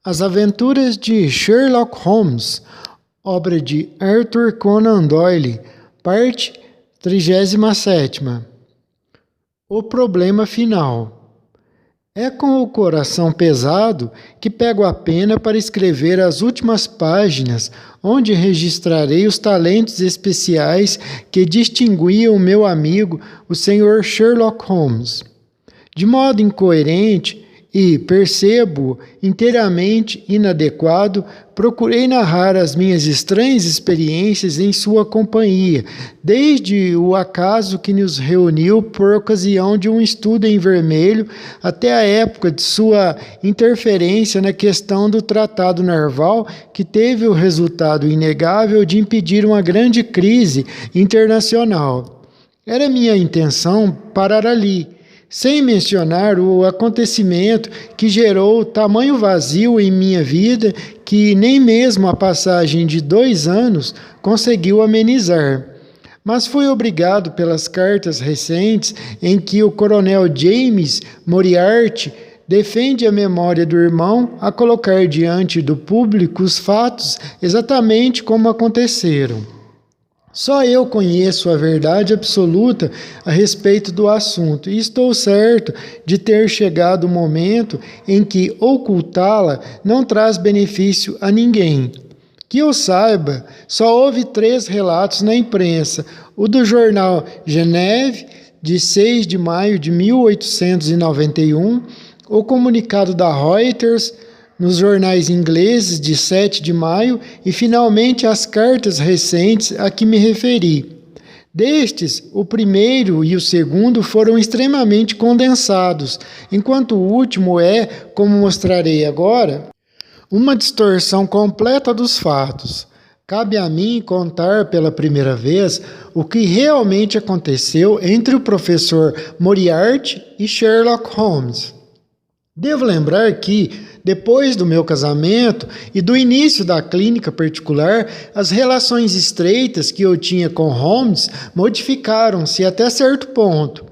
As Aventuras de Sherlock Holmes, obra de Arthur Conan Doyle, parte 37ª. O problema final. É com o coração pesado que pego a pena para escrever as últimas páginas, onde registrarei os talentos especiais que distinguiam o meu amigo, o Sr. Sherlock Holmes. De modo incoerente e, percebo, inteiramente inadequado, procurei narrar as minhas estranhas experiências em sua companhia, desde o acaso que nos reuniu por ocasião de um estudo em vermelho até a época de sua interferência na questão do Tratado Naval, que teve o resultado inegável de impedir uma grande crise internacional. Era minha intenção parar ali, sem mencionar o acontecimento que gerou tamanho vazio em minha vida que nem mesmo a passagem de 2 anos conseguiu amenizar. Mas fui obrigado pelas cartas recentes em que o coronel James Moriarty defende a memória do irmão a colocar diante do público os fatos exatamente como aconteceram. Só eu conheço a verdade absoluta a respeito do assunto e estou certo de ter chegado o momento em que ocultá-la não traz benefício a ninguém. Que eu saiba, só houve 3 relatos na imprensa: o do jornal Geneve, de 6 de maio de 1891, o comunicado da Reuters, nos jornais ingleses de 7 de maio e, finalmente, as cartas recentes a que me referi. Destes, o primeiro e o segundo foram extremamente condensados, enquanto o último é, como mostrarei agora, uma distorção completa dos fatos. Cabe a mim contar pela primeira vez o que realmente aconteceu entre o professor Moriarty e Sherlock Holmes. Devo lembrar que, depois do meu casamento e do início da clínica particular, as relações estreitas que eu tinha com Holmes modificaram-se até certo ponto.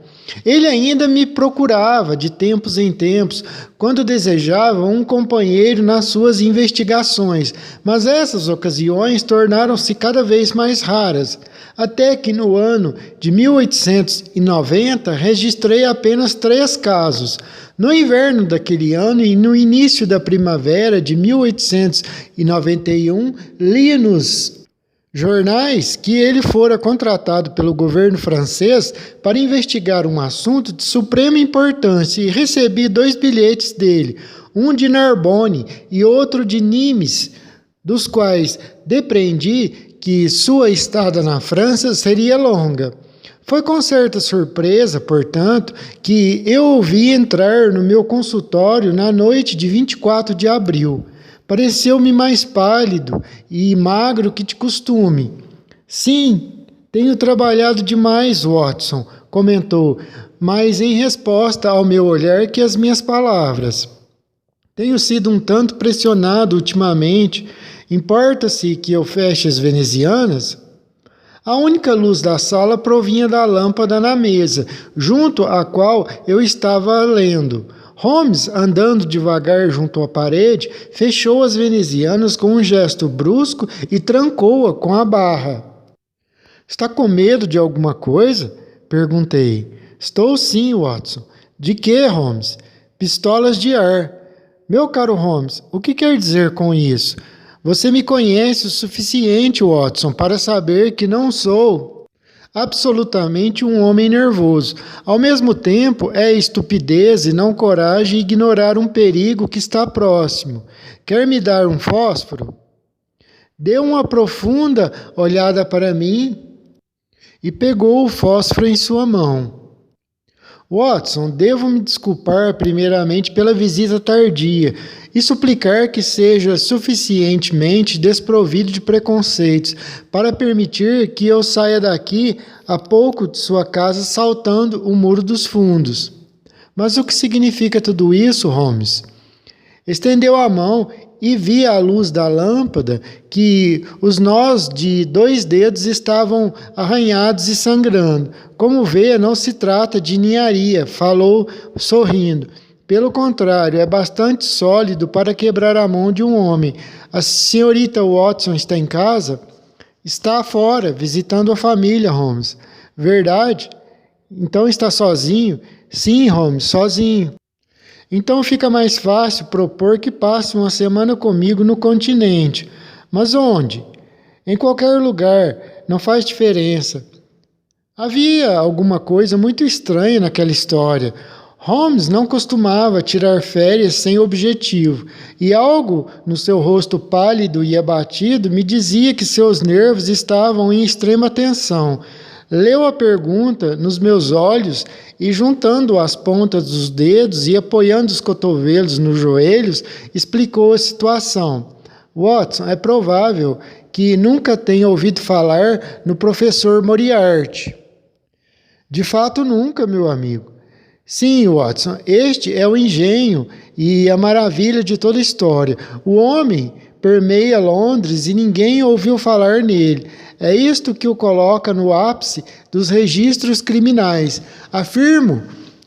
Ele ainda me procurava de tempos em tempos, quando desejava um companheiro nas suas investigações, mas essas ocasiões tornaram-se cada vez mais raras, até que no ano de 1890 registrei apenas 3 casos. No inverno daquele ano e no início da primavera de 1891, li nos jornais que ele fora contratado pelo governo francês para investigar um assunto de suprema importância e recebi 2 bilhetes dele, um de Narbonne e outro de Nimes, dos quais depreendi que sua estada na França seria longa. Foi com certa surpresa, portanto, que eu o vi entrar no meu consultório na noite de 24 de abril. Pareceu-me mais pálido e magro que de costume. Sim, tenho trabalhado demais, Watson, comentou, mais em resposta ao meu olhar que às minhas palavras. Tenho sido um tanto pressionado ultimamente. Importa-se que eu feche as venezianas? A única luz da sala provinha da lâmpada na mesa, junto à qual eu estava lendo. Holmes, andando devagar junto à parede, fechou as venezianas com um gesto brusco e trancou-a com a barra. Está com medo de alguma coisa? Perguntei. Estou sim, Watson. De que, Holmes? Pistolas de ar. Meu caro Holmes, o que quer dizer com isso? Você me conhece o suficiente, Watson, para saber que não sou absolutamente um homem nervoso. Ao mesmo tempo, é estupidez e não coragem ignorar um perigo que está próximo. Quer me dar um fósforo? Deu uma profunda olhada para mim e pegou o fósforo em sua mão. Watson, devo me desculpar primeiramente pela visita tardia e suplicar que seja suficientemente desprovido de preconceitos para permitir que eu saia daqui a pouco de sua casa saltando o muro dos fundos. Mas o que significa tudo isso, Holmes? Estendeu a mão e vi à luz da lâmpada que os nós de 2 dedos estavam arranhados e sangrando. Como vê, não se trata de ninharia, falou sorrindo. Pelo contrário, é bastante sólido para quebrar a mão de um homem. A senhorita Watson está em casa? Está fora, visitando a família, Holmes. Verdade? Então está sozinho? Sim, Holmes, sozinho. Então fica mais fácil propor que passe uma semana comigo no continente. Mas onde? Em qualquer lugar, não faz diferença. Havia alguma coisa muito estranha naquela história. Holmes não costumava tirar férias sem objetivo, e algo no seu rosto pálido e abatido me dizia que seus nervos estavam em extrema tensão. Leu a pergunta nos meus olhos e, juntando as pontas dos dedos e apoiando os cotovelos nos joelhos, explicou a situação. Watson, é provável que nunca tenha ouvido falar no professor Moriarty. De fato, nunca, meu amigo. Sim, Watson, este é o engenho e a maravilha de toda a história. O homem permeia Londres e ninguém ouviu falar nele. É isto que o coloca no ápice dos registros criminais. Afirmo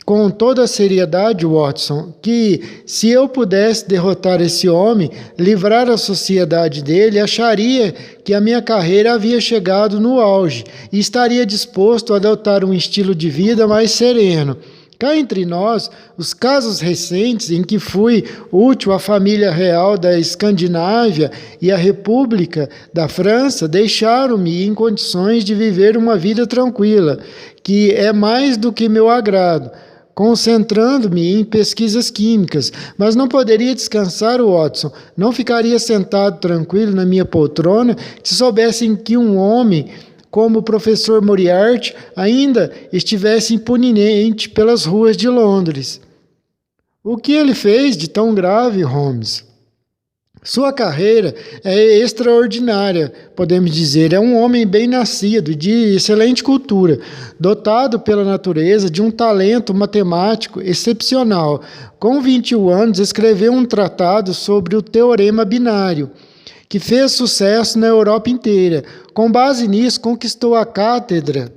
com toda a seriedade, Watson, que se eu pudesse derrotar esse homem, livrar a sociedade dele, acharia que a minha carreira havia chegado no auge e estaria disposto a adotar um estilo de vida mais sereno. Cá entre nós, os casos recentes em que fui útil à família real da Escandinávia e à República da França deixaram-me em condições de viver uma vida tranquila, que é mais do que meu agrado, concentrando-me em pesquisas químicas, mas não poderia descansar, Watson, não ficaria sentado tranquilo na minha poltrona se soubessem que um homem como o professor Moriarty ainda estivesse impunemente pelas ruas de Londres. O que ele fez de tão grave, Holmes? Sua carreira é extraordinária, podemos dizer. É um homem bem nascido, de excelente cultura, dotado pela natureza de um talento matemático excepcional. Com 21 anos, escreveu um tratado sobre o teorema binário, que fez sucesso na Europa inteira. Com base nisso, conquistou a cátedra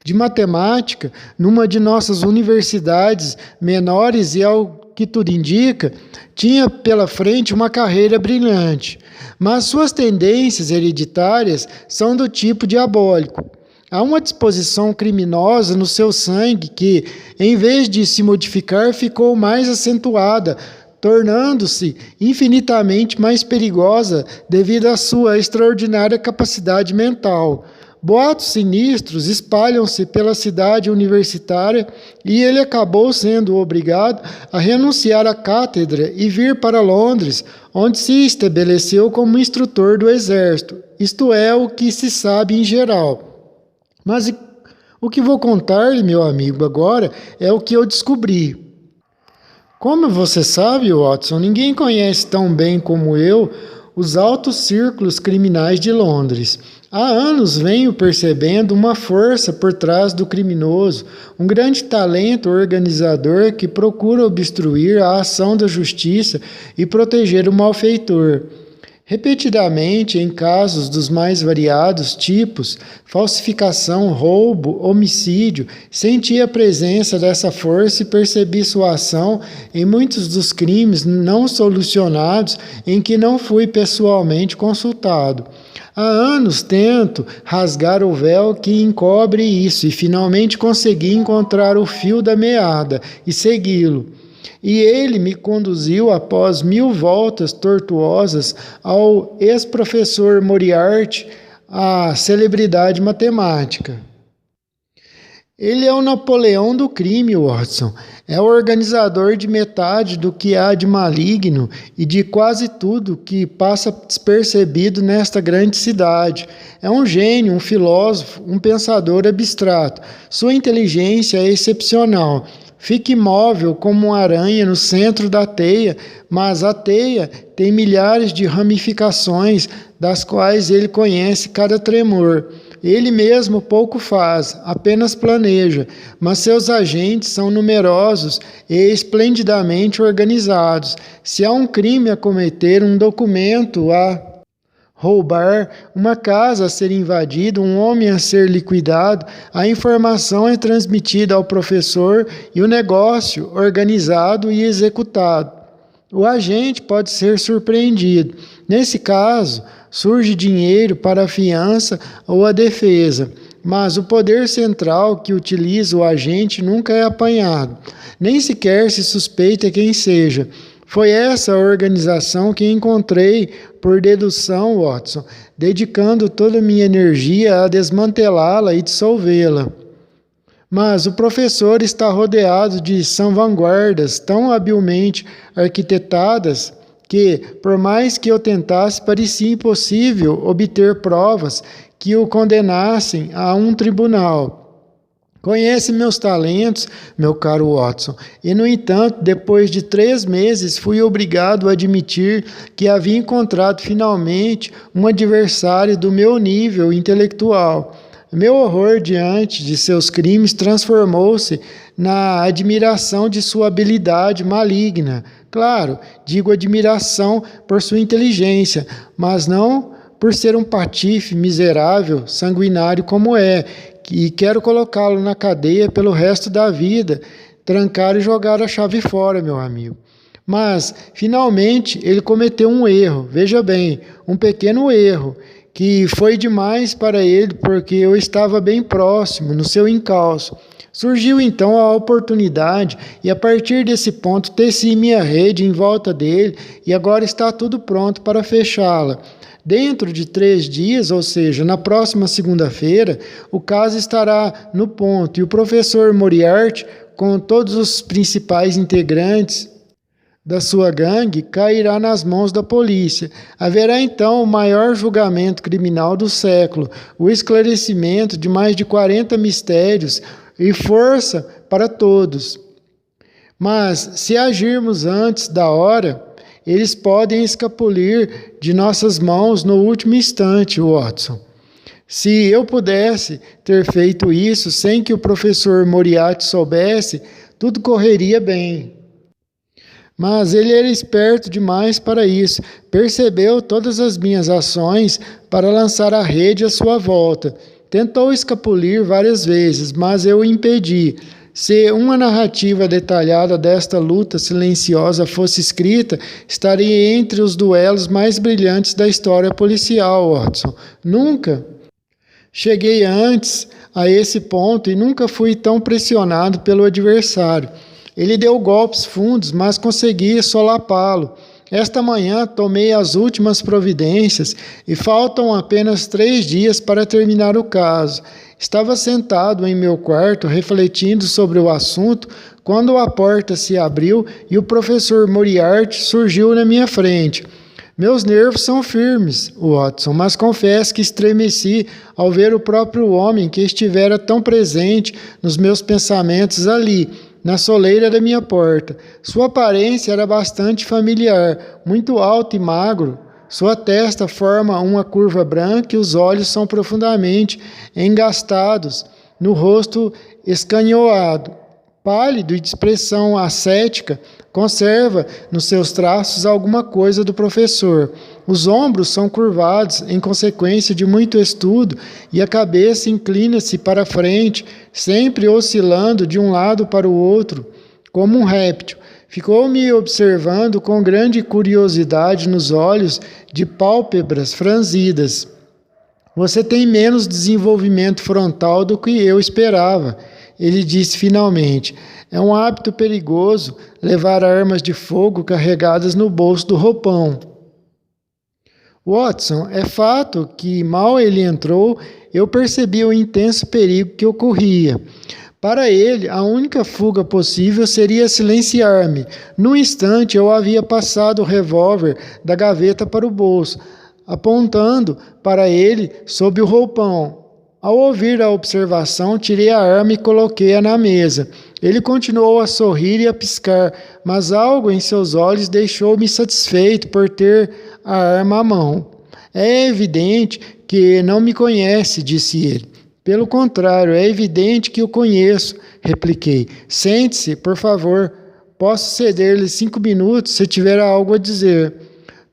de matemática numa de nossas universidades menores e, ao que tudo indica, tinha pela frente uma carreira brilhante. Mas suas tendências hereditárias são do tipo diabólico. Há uma disposição criminosa no seu sangue que, em vez de se modificar, ficou mais acentuada, tornando-se infinitamente mais perigosa devido à sua extraordinária capacidade mental. Boatos sinistros espalham-se pela cidade universitária e ele acabou sendo obrigado a renunciar à cátedra e vir para Londres, onde se estabeleceu como instrutor do exército. Isto é o que se sabe em geral. Mas o que vou contar-lhe, meu amigo, agora é o que eu descobri. Como você sabe, Watson, ninguém conhece tão bem como eu os altos círculos criminais de Londres. Há anos venho percebendo uma força por trás do criminoso, um grande talento organizador que procura obstruir a ação da justiça e proteger o malfeitor. Repetidamente, em casos dos mais variados tipos, falsificação, roubo, homicídio, senti a presença dessa força e percebi sua ação em muitos dos crimes não solucionados em que não fui pessoalmente consultado. Há anos tento rasgar o véu que encobre isso e finalmente consegui encontrar o fio da meada e segui-lo. E ele me conduziu, após 1000 voltas tortuosas, ao ex-professor Moriarty, a celebridade matemática. Ele é o Napoleão do crime, Watson. É o organizador de metade do que há de maligno e de quase tudo que passa despercebido nesta grande cidade. É um gênio, um filósofo, um pensador abstrato. Sua inteligência é excepcional. Fica imóvel como uma aranha no centro da teia, mas a teia tem milhares de ramificações, das quais ele conhece cada tremor. Ele mesmo pouco faz, apenas planeja, mas seus agentes são numerosos e esplendidamente organizados. Se há um crime a cometer, um documento há. roubar, uma casa a ser invadida, um homem a ser liquidado, a informação é transmitida ao professor e o negócio organizado e executado. O agente pode ser surpreendido. Nesse caso, surge dinheiro para a fiança ou a defesa, mas o poder central que utiliza o agente nunca é apanhado, nem sequer se suspeita quem seja. Foi essa organização que encontrei por dedução, Watson, dedicando toda a minha energia a desmantelá-la e dissolvê-la. Mas o professor está rodeado de salvaguardas tão habilmente arquitetadas que, por mais que eu tentasse, parecia impossível obter provas que o condenassem a um tribunal. Conhece meus talentos, meu caro Watson, e, no entanto, depois de 3 meses, fui obrigado a admitir que havia encontrado finalmente um adversário do meu nível intelectual. Meu horror diante de seus crimes transformou-se na admiração de sua habilidade maligna. Claro, digo admiração por sua inteligência, mas não por ser um patife miserável, sanguinário como é, e quero colocá-lo na cadeia pelo resto da vida, trancar e jogar a chave fora, meu amigo. Mas, finalmente, ele cometeu um erro, veja bem, um pequeno erro, que foi demais para ele porque eu estava bem próximo, no seu encalço. Surgiu então a oportunidade e a partir desse ponto teci minha rede em volta dele e agora está tudo pronto para fechá-la. Dentro de 3 dias, ou seja, na próxima segunda-feira, o caso estará no ponto e o professor Moriarty, com todos os principais integrantes da sua gangue, cairá nas mãos da polícia. Haverá então o maior julgamento criminal do século, o esclarecimento de mais de 40 mistérios e força para todos. Mas, se agirmos antes da hora, eles podem escapulir de nossas mãos no último instante, Watson. Se eu pudesse ter feito isso sem que o professor Moriarty soubesse, tudo correria bem. Mas ele era esperto demais para isso, percebeu todas as minhas ações para lançar a rede à sua volta. Tentou escapulir várias vezes, mas eu o impedi. Se uma narrativa detalhada desta luta silenciosa fosse escrita, estaria entre os duelos mais brilhantes da história policial, Watson. Nunca cheguei antes a esse ponto e nunca fui tão pressionado pelo adversário. Ele deu golpes fundos, mas consegui solapá-lo. Esta manhã tomei as últimas providências e faltam apenas 3 dias para terminar o caso. Estava sentado em meu quarto, refletindo sobre o assunto, quando a porta se abriu e o professor Moriarty surgiu na minha frente. Meus nervos são firmes, Watson, mas confesso que estremeci ao ver o próprio homem que estivera tão presente nos meus pensamentos ali, na soleira da minha porta. Sua aparência era bastante familiar, muito alto e magro. Sua testa forma uma curva branca e os olhos são profundamente engastados, no rosto escanhoado. Pálido e de expressão ascética, conserva nos seus traços alguma coisa do professor. Os ombros são curvados em consequência de muito estudo e a cabeça inclina-se para frente, sempre oscilando de um lado para o outro, como um réptil. Ficou me observando com grande curiosidade nos olhos de pálpebras franzidas. Você tem menos desenvolvimento frontal do que eu esperava, ele disse finalmente. É um hábito perigoso levar armas de fogo carregadas no bolso do roupão. Watson, é fato que mal ele entrou, eu percebi o intenso perigo que ocorria. Para ele, a única fuga possível seria silenciar-me. No instante, eu havia passado o revólver da gaveta para o bolso, apontando para ele sob o roupão. Ao ouvir a observação, tirei a arma e coloquei-a na mesa. Ele continuou a sorrir e a piscar, mas algo em seus olhos deixou-me satisfeito por ter a arma à mão. É evidente que não me conhece, disse ele. Pelo contrário, é evidente que o conheço, repliquei. Sente-se, por favor. Posso ceder-lhe 5 minutos se tiver algo a dizer.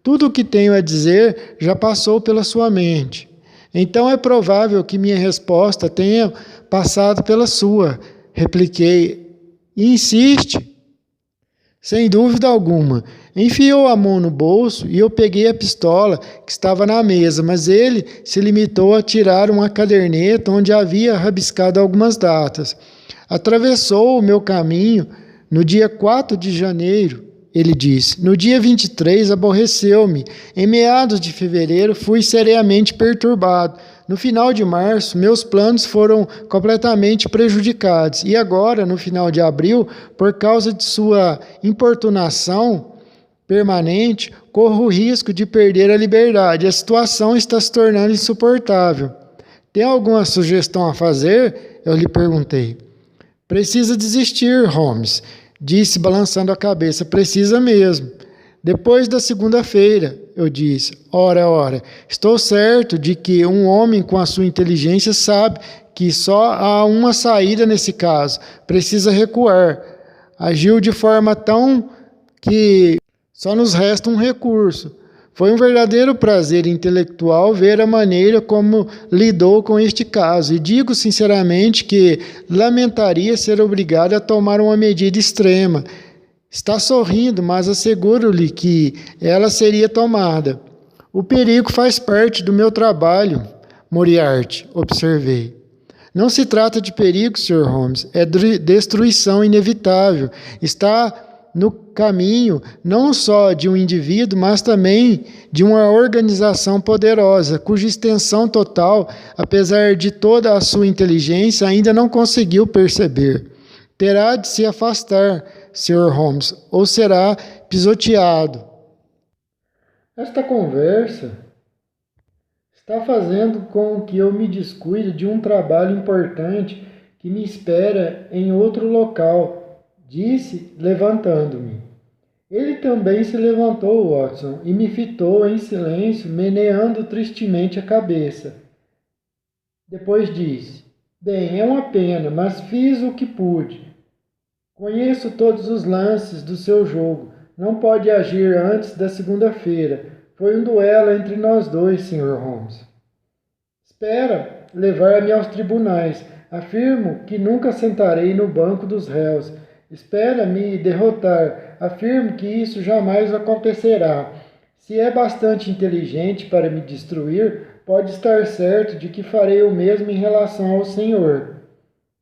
Tudo o que tenho a dizer já passou pela sua mente. Então é provável que minha resposta tenha passado pela sua. Repliquei. Insiste? Sem dúvida alguma. Enfiou a mão no bolso e eu peguei a pistola que estava na mesa, mas ele se limitou a tirar uma caderneta onde havia rabiscado algumas datas. Atravessou o meu caminho no dia 4 de janeiro, ele disse. No dia 23, aborreceu-me. Em meados de fevereiro, fui seriamente perturbado. No final de março, meus planos foram completamente prejudicados. E agora, no final de abril, por causa de sua importunação permanente, corro o risco de perder a liberdade. A situação está se tornando insuportável. Tem alguma sugestão a fazer? Eu lhe perguntei. Precisa desistir, Holmes, disse balançando a cabeça. Precisa mesmo. Depois da segunda-feira, eu disse. Ora, estou certo de que um homem com a sua inteligência sabe que só há uma saída nesse caso. Precisa recuar. Agiu de forma tão que só nos resta um recurso. Foi um verdadeiro prazer intelectual ver a maneira como lidou com este caso, e digo sinceramente que lamentaria ser obrigado a tomar uma medida extrema. Está sorrindo, mas asseguro-lhe que ela seria tomada. O perigo faz parte do meu trabalho, Moriarty, observei. Não se trata de perigo, Sr. Holmes, é destruição inevitável. Está no caminho não só de um indivíduo, mas também de uma organização poderosa, cuja extensão total, apesar de toda a sua inteligência, ainda não conseguiu perceber. Terá de se afastar, Sr. Holmes, ou será pisoteado. Esta conversa está fazendo com que eu me descuide de um trabalho importante que me espera em outro local, disse, levantando-me. Ele também se levantou, Watson, e me fitou em silêncio, meneando tristemente a cabeça. Depois disse, bem, é uma pena, mas fiz o que pude. Conheço todos os lances do seu jogo. Não pode agir antes da segunda-feira. Foi um duelo entre nós dois, Sr. Holmes. Espera levar-me aos tribunais. Afirmo que nunca sentarei no banco dos réus. Espera me derrotar. Afirmo que isso jamais acontecerá. Se é bastante inteligente para me destruir, pode estar certo de que farei o mesmo em relação ao senhor.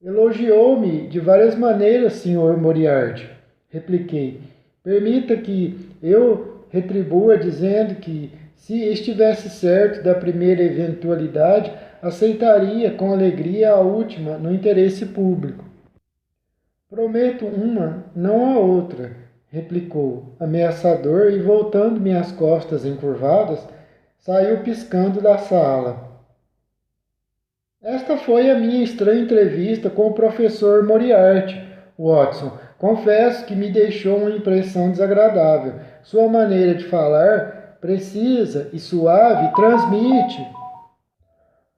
Elogiou-me de várias maneiras, Sr. Moriarty, repliquei. Permita que eu retribua dizendo que, se estivesse certo da primeira eventualidade, aceitaria com alegria a última no interesse público. Prometo uma, não a outra, replicou, ameaçador, e voltando-me as costas encurvadas, saiu piscando da sala. Esta foi a minha estranha entrevista com o professor Moriarty, Watson. Confesso que me deixou uma impressão desagradável. Sua maneira de falar, precisa e suave, transmite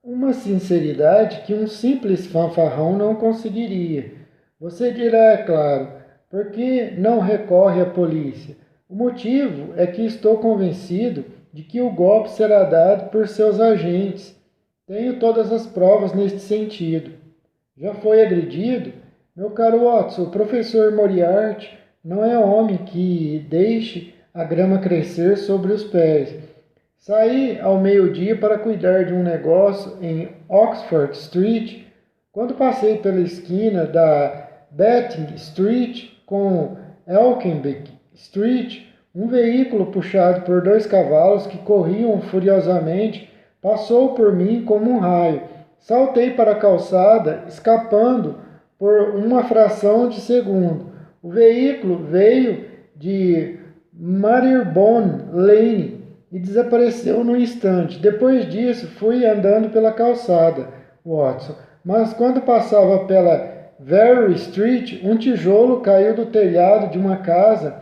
uma sinceridade que um simples fanfarrão não conseguiria. Você dirá, é claro, por que não recorre à polícia? O motivo é que estou convencido de que o golpe será dado por seus agentes. Tenho todas as provas neste sentido. Já foi agredido? Meu caro Watson, o professor Moriarty não é homem que deixe a grama crescer sobre os pés. Saí ao meio-dia para cuidar de um negócio em Oxford Street. Quando passei pela esquina da Betting Street com Elkenbeck Street, um veículo puxado por 2 cavalos que corriam furiosamente passou por mim como um raio. Saltei para a calçada, escapando por uma fração de segundo. O veículo veio de Marylebone Lane e desapareceu num instante. Depois disso, fui andando pela calçada, Watson. Mas quando passava pela Very Street, um tijolo caiu do telhado de uma casa,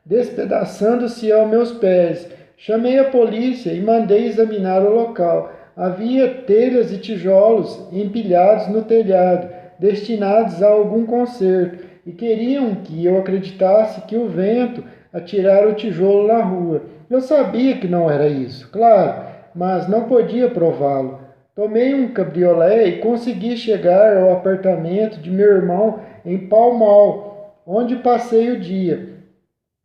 despedaçando-se aos meus pés. Chamei a polícia e mandei examinar o local. Havia telhas e tijolos empilhados no telhado, destinados a algum concerto, e queriam que eu acreditasse que o vento atirara o tijolo na rua. Eu sabia que não era isso, claro, mas não podia prová-lo. Tomei um cabriolé e consegui chegar ao apartamento de meu irmão em Pall Mall, onde passei o dia.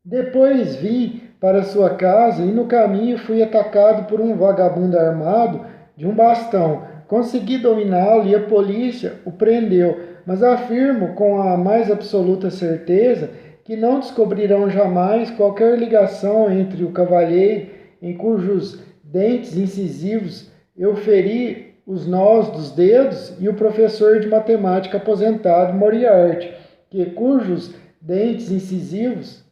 Depois vim para sua casa e no caminho fui atacado por um vagabundo armado de um bastão. Consegui dominá-lo e a polícia o prendeu, mas afirmo com a mais absoluta certeza que não descobrirão jamais qualquer ligação entre o cavalheiro em cujos dentes incisivos eu feri os nós dos dedos e o professor de matemática aposentado Moriarty, cujos dentes incisivos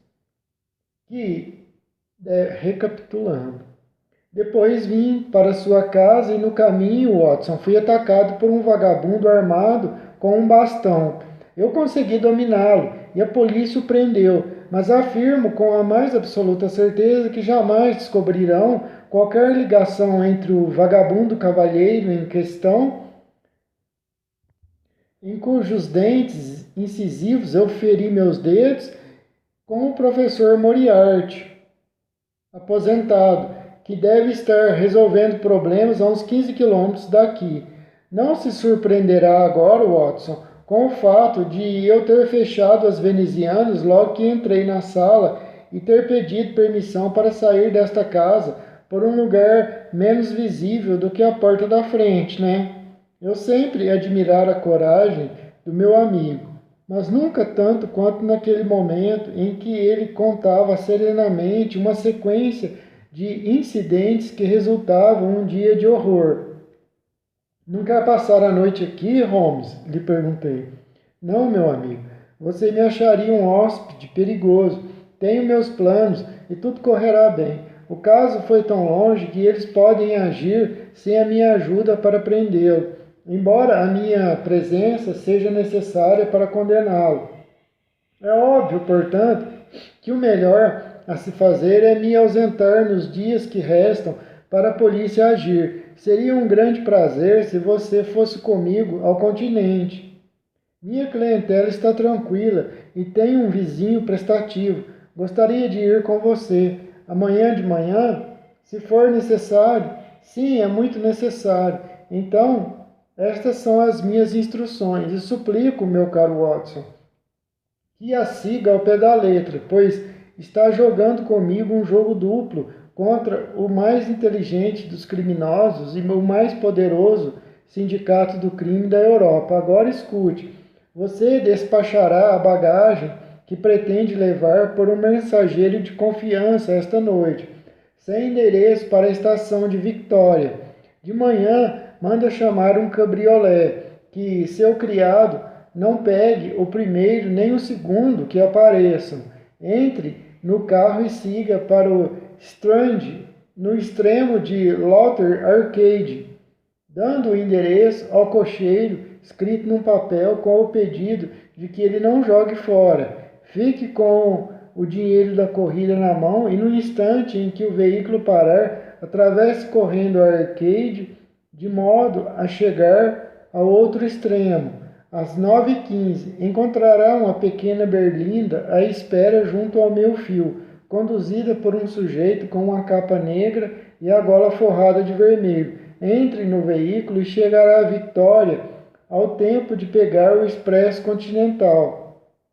recapitulando. Depois vim para sua casa e no caminho, Watson, fui atacado por um vagabundo armado com um bastão. Eu consegui dominá-lo e a polícia o prendeu, mas afirmo com a mais absoluta certeza que jamais descobrirão qualquer ligação entre o vagabundo cavalheiro em questão, em cujos dentes incisivos eu feri meus dedos, com o professor Moriarty, aposentado, que deve estar resolvendo problemas a uns 15 quilômetros daqui. Não se surpreenderá agora, Watson, com o fato de eu ter fechado as venezianas logo que entrei na sala e ter pedido permissão para sair desta casa por um lugar menos visível do que a porta da frente, né? Eu sempre admirara a coragem do meu amigo, mas nunca tanto quanto naquele momento em que ele contava serenamente uma sequência de incidentes que resultavam um dia de horror. Não quer passar a noite aqui, Holmes? Lhe perguntei. Não, meu amigo. Você me acharia um hóspede perigoso. Tenho meus planos e tudo correrá bem. O caso foi tão longe que eles podem agir sem a minha ajuda para prendê-lo, embora a minha presença seja necessária para condená-lo. É óbvio, portanto, que o melhor a se fazer é me ausentar nos dias que restam para a polícia agir. Seria um grande prazer se você fosse comigo ao continente. Minha clientela está tranquila e tenho um vizinho prestativo. Gostaria de ir com você. Amanhã de manhã, se for necessário. Sim, é muito necessário. Então, estas são as minhas instruções e suplico, meu caro Watson, que a siga ao pé da letra, pois está jogando comigo um jogo duplo contra o mais inteligente dos criminosos e o mais poderoso sindicato do crime da Europa. Agora escute, você despachará a bagagem que pretende levar por um mensageiro de confiança esta noite, sem endereço para a estação de Victoria. De manhã, manda chamar um cabriolé, que seu criado não pegue o primeiro nem o segundo que apareçam. Entre no carro e siga para o Strand, no extremo de Lother Arcade, dando o endereço ao cocheiro, escrito num papel com o pedido de que ele não jogue fora. Fique com o dinheiro da corrida na mão e no instante em que o veículo parar, atravesse correndo a arcade, de modo a chegar ao outro extremo. Às 9h15, encontrará uma pequena berlinda à espera junto ao meu fio, conduzida por um sujeito com uma capa negra e a gola forrada de vermelho. Entre no veículo e chegará à Vitória ao tempo de pegar o Expresso Continental.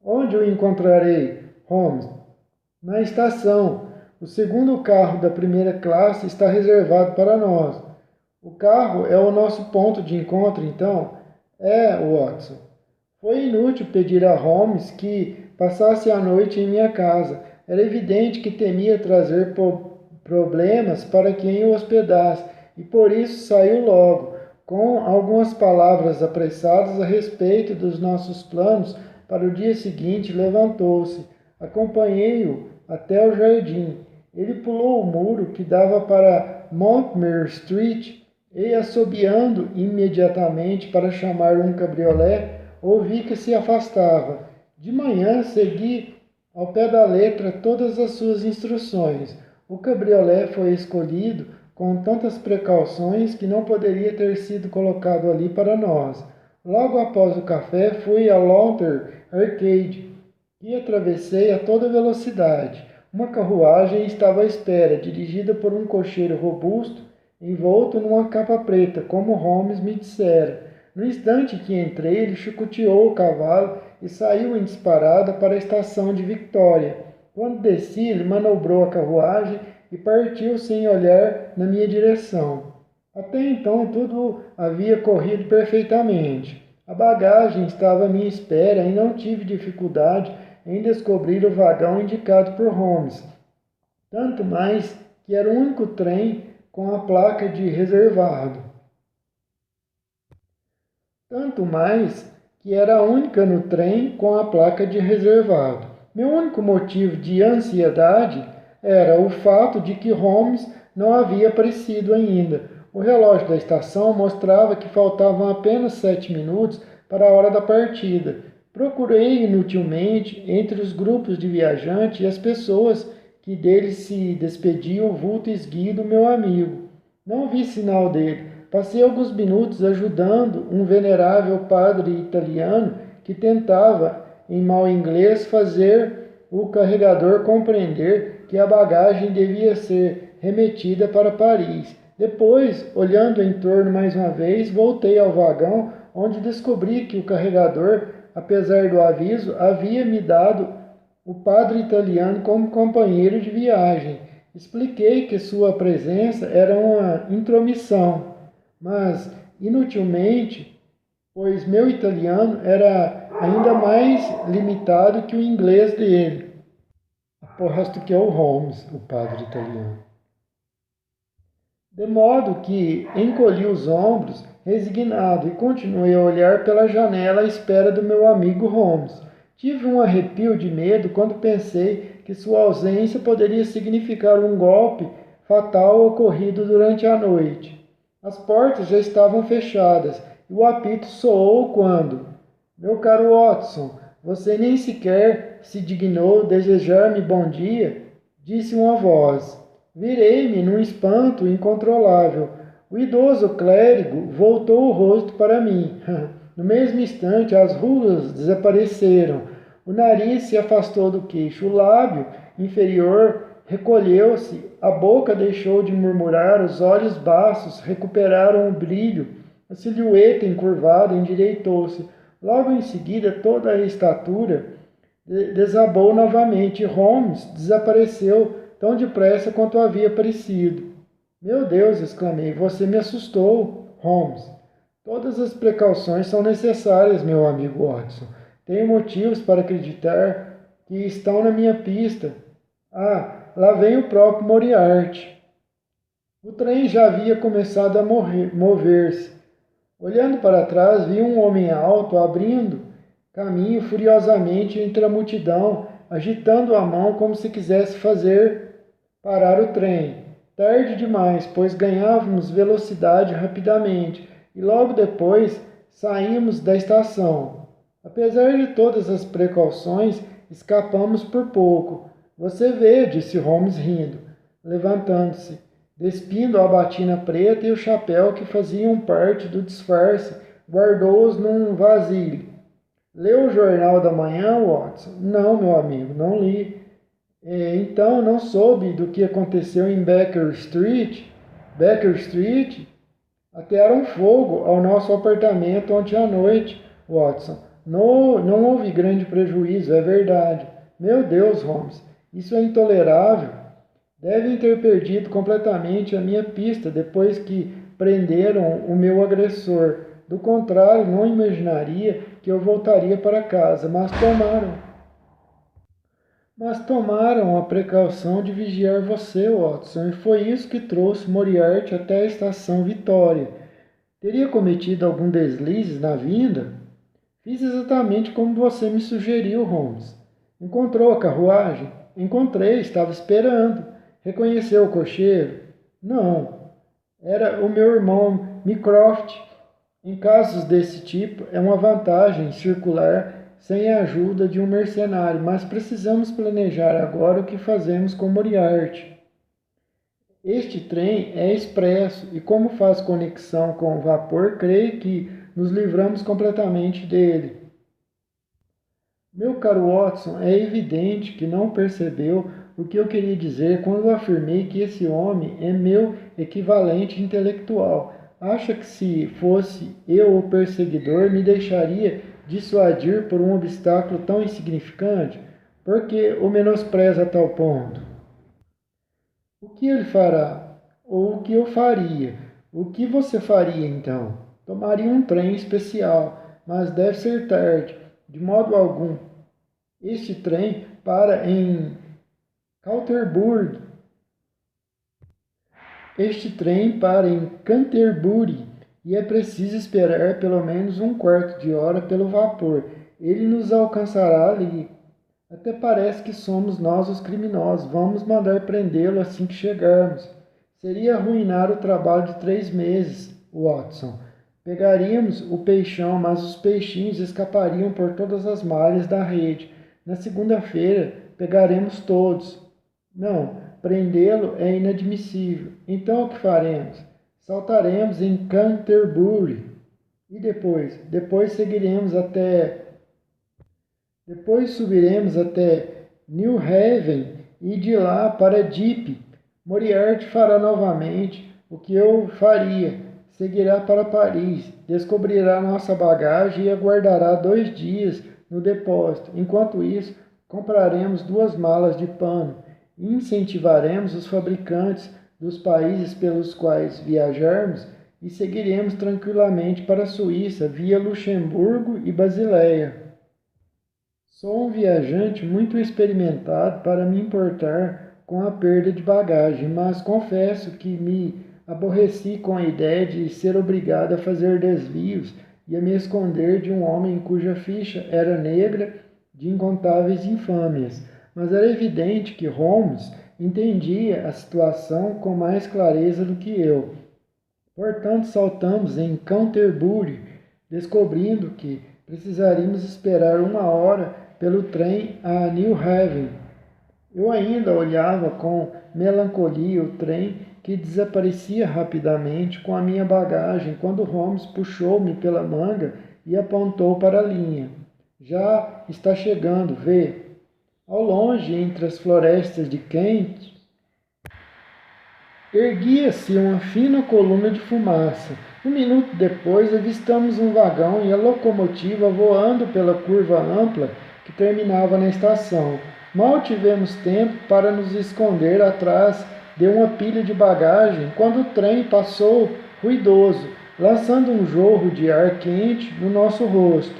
Onde o encontrarei, Holmes? Na estação. O segundo carro da primeira classe está reservado para nós. O carro é o nosso ponto de encontro, então? É, Watson. Foi inútil pedir a Holmes que passasse a noite em minha casa. Era evidente que temia trazer problemas para quem o hospedasse, e por isso saiu logo, com algumas palavras apressadas a respeito dos nossos planos para o dia seguinte. Levantou-se. Acompanhei-o até o jardim. Ele pulou o muro que dava para Montgomery Street e, assobiando imediatamente para chamar um cabriolé, ouvi que se afastava. De manhã segui ao pé da letra todas as suas instruções. O cabriolé foi escolhido com tantas precauções que não poderia ter sido colocado ali para nós. Logo após o café, fui a Lother Arcade e atravessei a toda velocidade. Uma carruagem estava à espera, dirigida por um cocheiro robusto, envolto numa capa preta, como Holmes me dissera. No instante que entrei, ele chicoteou o cavalo e saiu em disparada para a estação de Victoria. Quando desci, ele manobrou a carruagem e partiu sem olhar na minha direção. Até então tudo havia corrido perfeitamente. A bagagem estava à minha espera e não tive dificuldade em descobrir o vagão indicado por Holmes. Tanto mais que era o único trem com a placa de reservado. Tanto mais que era a única no trem com a placa de reservado. Meu único motivo de ansiedade era o fato de que Holmes não havia aparecido ainda. O relógio da estação mostrava que faltavam apenas 7 minutos para a hora da partida. Procurei inutilmente entre os grupos de viajantes e as pessoas que deles se despediam o vulto esguio do meu amigo. Não vi sinal dele. Passei alguns minutos ajudando um venerável padre italiano que tentava, em mau inglês, fazer o carregador compreender que a bagagem devia ser remetida para Paris. Depois, olhando em torno mais uma vez, voltei ao vagão, onde descobri que o carregador, apesar do aviso, havia me dado o padre italiano como companheiro de viagem. Expliquei que sua presença era uma intromissão, mas inutilmente, pois meu italiano era ainda mais limitado que o inglês dele. Aposto que é o Holmes, o padre italiano. De modo que encolhi os ombros, resignado, e continuei a olhar pela janela à espera do meu amigo Holmes. Tive um arrepio de medo quando pensei que sua ausência poderia significar um golpe fatal ocorrido durante a noite. As portas já estavam fechadas e o apito soou quando, meu caro Watson, você nem sequer se dignou desejar-me bom dia, disse uma voz. Virei-me num espanto incontrolável. O idoso clérigo voltou o rosto para mim. No mesmo instante, as rugas desapareceram. O nariz se afastou do queixo. O lábio inferior recolheu-se. A boca deixou de murmurar. Os olhos baços recuperaram o brilho. A silhueta encurvada endireitou-se. Logo em seguida, toda a estatura desabou novamente. Holmes desapareceu tão depressa quanto havia aparecido. Meu Deus, exclamei, você me assustou, Holmes. Todas as precauções são necessárias, meu amigo Watson. Tenho motivos para acreditar que estão na minha pista. Ah, lá vem o próprio Moriarty. O trem já havia começado a mover-se. Olhando para trás, vi um homem alto abrindo caminho furiosamente entre a multidão, agitando a mão como se quisesse fazer parar o trem. Tarde demais, pois ganhávamos velocidade rapidamente e logo depois saímos da estação. Apesar de todas as precauções, escapamos por pouco. Você vê, disse Holmes rindo, levantando-se, despindo a batina preta e o chapéu que faziam parte do disfarce, guardou-os num vasilho. Leu o jornal da manhã, Watson? Não, meu amigo, não li. Então, não soube do que aconteceu em Baker Street? Baker Street? Atearam fogo ao nosso apartamento ontem à noite, Watson. Não houve grande prejuízo, é verdade. Meu Deus, Holmes, isso é intolerável. Devem ter perdido completamente a minha pista depois que prenderam o meu agressor. Do contrário, não imaginaria que eu voltaria para casa, mas tomaram a precaução de vigiar você, Watson, e foi isso que trouxe Moriarty até a estação Vitória. Teria cometido algum deslize na vinda? Fiz exatamente como você me sugeriu, Holmes. Encontrou a carruagem? Encontrei, estava esperando. Reconheceu o cocheiro? Não. Era o meu irmão Mycroft. Em casos desse tipo, é uma vantagem circular sem a ajuda de um mercenário, mas precisamos planejar agora o que fazemos com Moriarty. Este trem é expresso e, como faz conexão com o vapor, creio que nos livramos completamente dele. Meu caro Watson, é evidente que não percebeu o que eu queria dizer quando eu afirmei que esse homem é meu equivalente intelectual. Acha que se fosse eu o perseguidor, me deixaria dissuadir por um obstáculo tão insignificante? Por que o menospreza a tal ponto? O que ele fará? Ou o que eu faria? O que você faria então? Tomaria um trem especial, mas deve ser tarde. De modo algum. Este trem para em Canterbury. Este trem para em Canterbury e é preciso esperar pelo menos um quarto de hora pelo vapor. Ele nos alcançará ali. Até parece que somos nós os criminosos. Vamos mandar prendê-lo assim que chegarmos. Seria arruinar o trabalho de 3 meses, Watson. Pegaríamos o peixão, mas os peixinhos escapariam por todas as malhas da rede. Na segunda-feira, pegaremos todos. Não, prendê-lo é inadmissível. Então o que faremos? Saltaremos em Canterbury. E depois? Depois subiremos até New Haven e de lá para Deep. Moriarty fará novamente o que eu faria. Seguirá para Paris, descobrirá nossa bagagem e aguardará 2 dias no depósito. Enquanto isso, compraremos 2 malas de pano e incentivaremos os fabricantes dos países pelos quais viajarmos e seguiremos tranquilamente para a Suíça via Luxemburgo e Basileia. Sou um viajante muito experimentado para me importar com a perda de bagagem, mas confesso que me aborreci com a ideia de ser obrigado a fazer desvios e a me esconder de um homem cuja ficha era negra de incontáveis infâmias. Mas era evidente que Holmes entendia a situação com mais clareza do que eu. Portanto, saltamos em Canterbury, descobrindo que precisaríamos esperar 1 hora pelo trem a New Haven. Eu ainda olhava com melancolia o trem que desaparecia rapidamente com a minha bagagem quando Holmes puxou-me pela manga e apontou para a linha. Já está chegando, vê. Ao longe, entre as florestas de Kent, erguia-se uma fina coluna de fumaça. Um minuto depois, avistamos um vagão e a locomotiva voando pela curva ampla que terminava na estação. Mal tivemos tempo para nos esconder atrás de uma pilha de bagagem quando o trem passou ruidoso, lançando um jorro de ar quente no nosso rosto.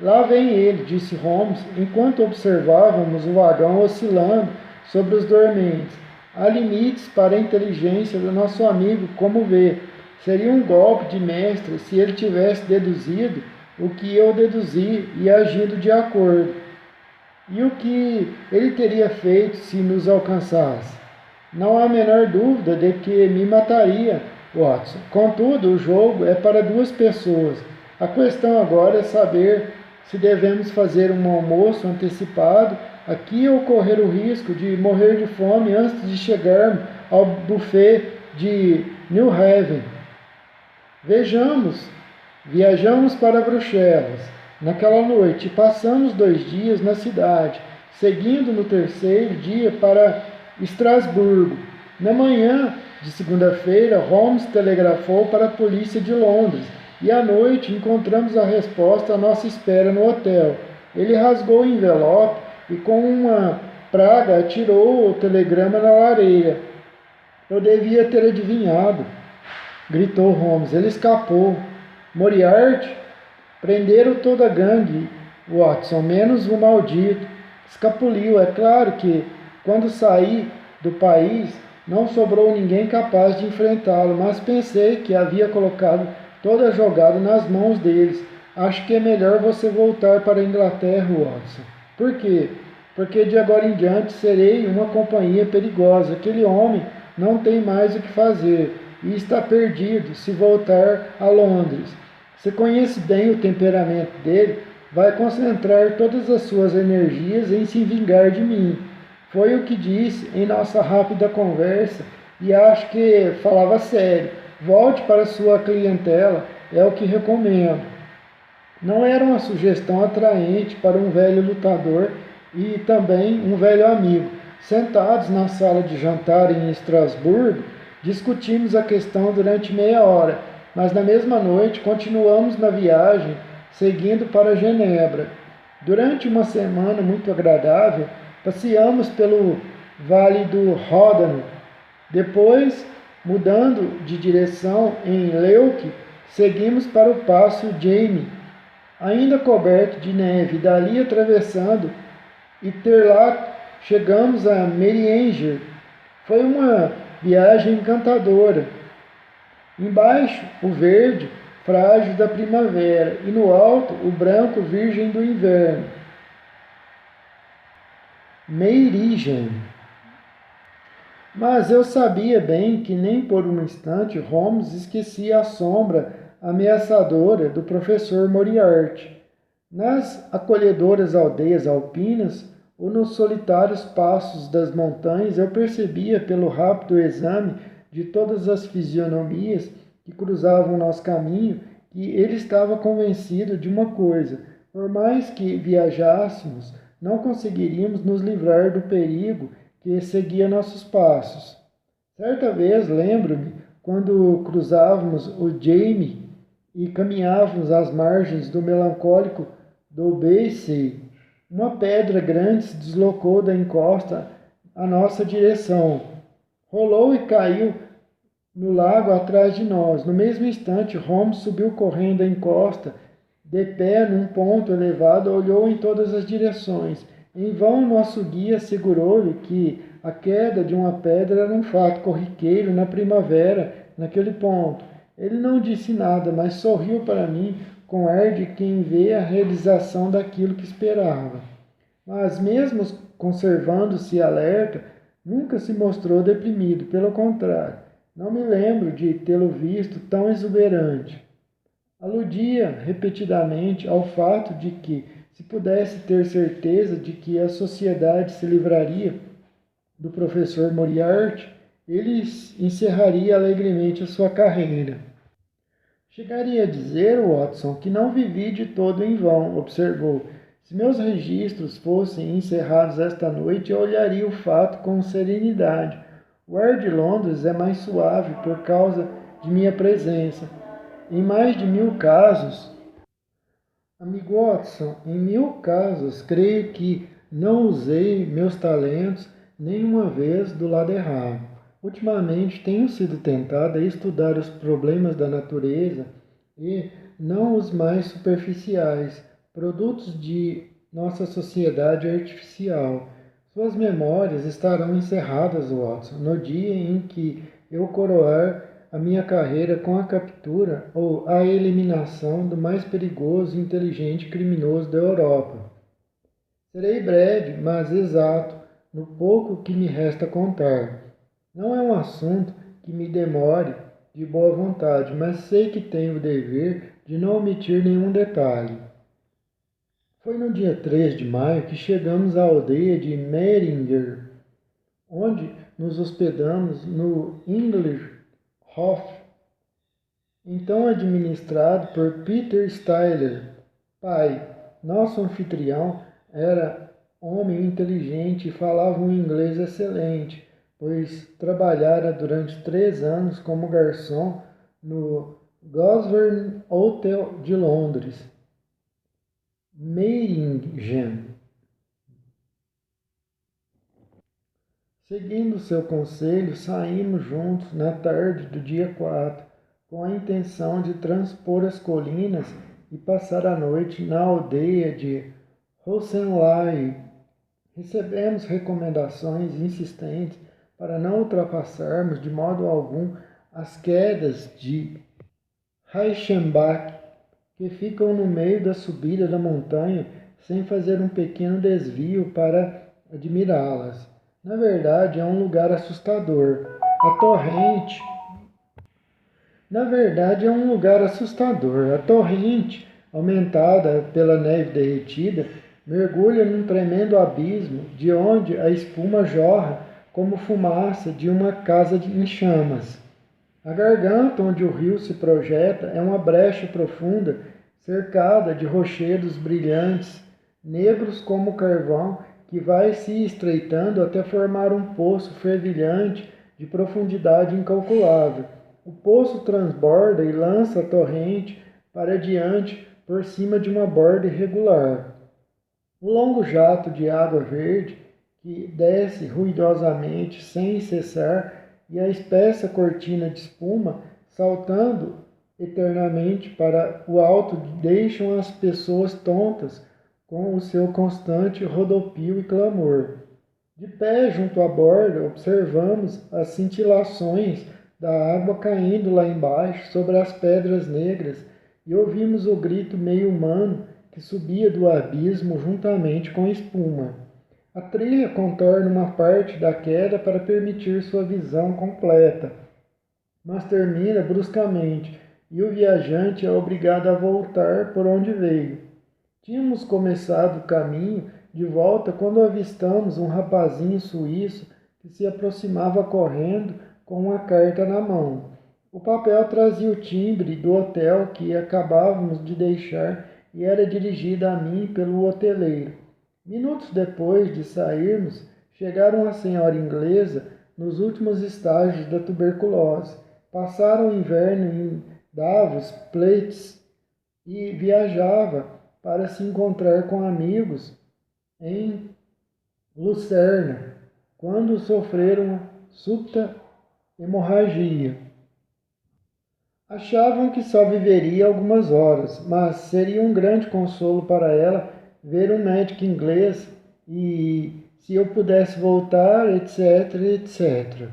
Lá vem ele, disse Holmes, enquanto observávamos o vagão oscilando sobre os dormentes. Há limites para a inteligência do nosso amigo, como vê. Seria um golpe de mestre se ele tivesse deduzido o que eu deduzi e agido de acordo. E o que ele teria feito se nos alcançasse? Não há a menor dúvida de que me mataria, Watson. Contudo, o jogo é para 2 pessoas. A questão agora é saber se devemos fazer um almoço antecipado aqui ou correr o risco de morrer de fome antes de chegarmos ao buffet de New Haven. Vejamos, viajamos para Bruxelas naquela noite e passamos 2 dias na cidade, seguindo no 3º dia para Estrasburgo. Na manhã de segunda-feira, Holmes telegrafou para a polícia de Londres e à noite encontramos a resposta à nossa espera no hotel. Ele rasgou o envelope e com uma praga atirou o telegrama na lareira. Eu devia ter adivinhado, gritou Holmes. Ele escapou. Moriarty? Prenderam toda a gangue, Watson, menos o maldito. Escapuliu. É claro que, quando saí do país, não sobrou ninguém capaz de enfrentá-lo, mas pensei que havia colocado toda a jogada nas mãos deles. Acho que é melhor você voltar para a Inglaterra, Watson. Por quê? Porque de agora em diante serei uma companhia perigosa. Aquele homem não tem mais o que fazer e está perdido se voltar a Londres. Você conhece bem o temperamento dele, vai concentrar todas as suas energias em se vingar de mim. Foi o que disse em nossa rápida conversa e acho que falava sério. Volte para sua clientela, é o que recomendo. Não era uma sugestão atraente para um velho lutador e também um velho amigo. Sentados na sala de jantar em Estrasburgo, discutimos a questão durante meia hora, mas na mesma noite continuamos na viagem, seguindo para Genebra. Durante uma semana muito agradável, passeamos pelo Vale do Ródano. Depois, mudando de direção em Leuc, seguimos para o Passo Jaime, ainda coberto de neve, dali atravessando Interlaken, chegamos a Meiringen. Foi uma viagem encantadora. Embaixo, o verde frágil da primavera e no alto, o branco virgem do inverno. Meiringen. Mas eu sabia bem que nem por um instante Holmes esquecia a sombra ameaçadora do professor Moriarty. Nas acolhedoras aldeias alpinas ou nos solitários passos das montanhas, eu percebia pelo rápido exame de todas as fisionomias que cruzavam nosso caminho que ele estava convencido de uma coisa: por mais que viajássemos, não conseguiríamos nos livrar do perigo que seguia nossos passos. Certa vez, lembro-me, quando cruzávamos o Jaime e caminhávamos às margens do melancólico Doubsey, uma pedra grande se deslocou da encosta à nossa direção. Rolou e caiu no lago atrás de nós. No mesmo instante, Holmes subiu correndo a encosta, de pé num ponto elevado, olhou em todas as direções. Em vão, nosso guia assegurou-lhe que a queda de uma pedra era um fato corriqueiro na primavera, naquele ponto. Ele não disse nada, mas sorriu para mim com ar de quem vê a realização daquilo que esperava. Mas, mesmo conservando-se alerta, nunca se mostrou deprimido. Pelo contrário, não me lembro de tê-lo visto tão exuberante. Aludia repetidamente ao fato de que, se pudesse ter certeza de que a sociedade se livraria do professor Moriarty, ele encerraria alegremente a sua carreira. Chegaria a dizer, Watson, que não vivi de todo em vão, observou. Se meus registros fossem encerrados esta noite, eu olharia o fato com serenidade. O ar de Londres é mais suave por causa de minha presença. Em mais de 1000 casos, amigo Watson, em 1000 casos, creio que não usei meus talentos nenhuma vez do lado errado. Ultimamente tenho sido tentado a estudar os problemas da natureza e não os mais superficiais, produtos de nossa sociedade artificial. Suas memórias estarão encerradas, Watson, no dia em que eu coroar a minha carreira com a captura ou a eliminação do mais perigoso e inteligente criminoso da Europa. Serei breve, mas exato, no pouco que me resta contar. Não é um assunto que me demore de boa vontade, mas sei que tenho o dever de não omitir nenhum detalhe. Foi no dia 3 de maio que chegamos à aldeia de Meiringen, onde nos hospedamos no English Hof, então administrado por Peter Styler, pai. Nosso anfitrião era homem inteligente e falava um inglês excelente, pois trabalhara durante 3 anos como garçom no Grosvenor Hotel de Londres. Meiringen. Seguindo seu conselho, saímos juntos na tarde do dia 4, com a intenção de transpor as colinas e passar a noite na aldeia de Rosenheim. Recebemos recomendações insistentes para não ultrapassarmos de modo algum as quedas de Reichenbach, que ficam no meio da subida da montanha, sem fazer um pequeno desvio para admirá-las. Na verdade, é um lugar assustador. A torrente, aumentada pela neve derretida, mergulha num tremendo abismo de onde a espuma jorra como fumaça de uma casa em chamas. A garganta onde o rio se projeta é uma brecha profunda, cercada de rochedos brilhantes, negros como carvão, que vai se estreitando até formar um poço fervilhante de profundidade incalculável. O poço transborda e lança a torrente para diante por cima de uma borda irregular. O longo jato de água verde que desce ruidosamente sem cessar e a espessa cortina de espuma saltando eternamente para o alto deixam as pessoas tontas com o seu constante rodopio e clamor. De pé junto à borda, observamos as cintilações da água caindo lá embaixo sobre as pedras negras e ouvimos o grito meio humano que subia do abismo juntamente com a espuma. A trilha contorna uma parte da queda para permitir sua visão completa, mas termina bruscamente e o viajante é obrigado a voltar por onde veio. Tínhamos começado o caminho de volta quando avistamos um rapazinho suíço que se aproximava correndo com uma carta na mão. O papel trazia o timbre do hotel que acabávamos de deixar e era dirigido a mim pelo hoteleiro. Minutos depois de sairmos, chegaram uma senhora inglesa nos últimos estágios da tuberculose. Passaram o inverno em Davos, Plates, e viajava para se encontrar com amigos em Lucerna, quando sofreram súbita hemorragia. Achavam que só viveria algumas horas, mas seria um grande consolo para ela ver um médico inglês e se eu pudesse voltar, etc, etc.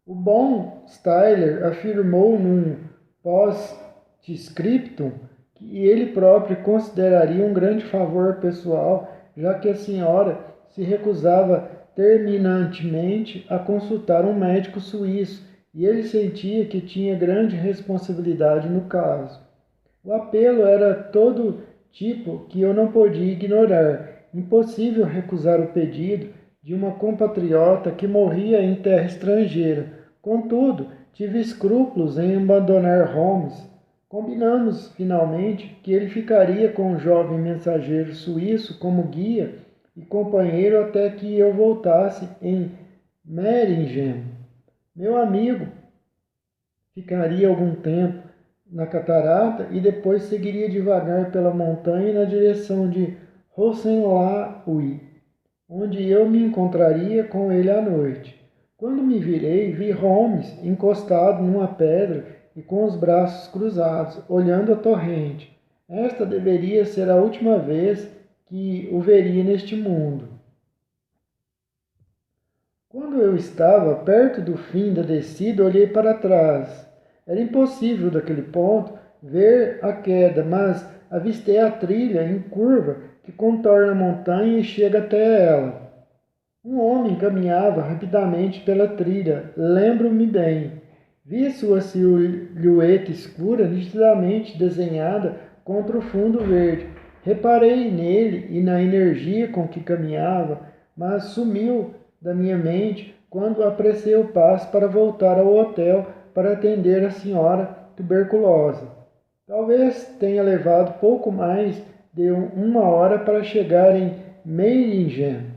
O bom Styler afirmou num post-scriptum que ele próprio consideraria um grande favor pessoal, já que a senhora se recusava terminantemente a consultar um médico suíço e ele sentia que tinha grande responsabilidade no caso. O apelo era todo tipo que eu não podia ignorar. Impossível recusar o pedido de uma compatriota que morria em terra estrangeira. Contudo, tive escrúpulos em abandonar Holmes. Combinamos, finalmente, que ele ficaria com o jovem mensageiro suíço como guia e companheiro até que eu voltasse em Meiringen. Meu amigo ficaria algum tempo na catarata e depois seguiria devagar pela montanha na direção de Rosenlaui, onde eu me encontraria com ele à noite. Quando me virei, vi Holmes encostado numa pedra e com os braços cruzados, olhando a torrente. Esta deveria ser a última vez que o veria neste mundo. Quando eu estava perto do fim da descida, olhei para trás. Era impossível daquele ponto ver a queda, mas avistei a trilha em curva que contorna a montanha e chega até ela. Um homem caminhava rapidamente pela trilha, lembro-me bem. Vi sua silhueta escura nitidamente desenhada contra o fundo verde. Reparei nele e na energia com que caminhava, mas sumiu da minha mente quando apressei o passo para voltar ao hotel para atender a senhora tuberculosa. Talvez tenha levado pouco mais de uma hora para chegar em Meiringen.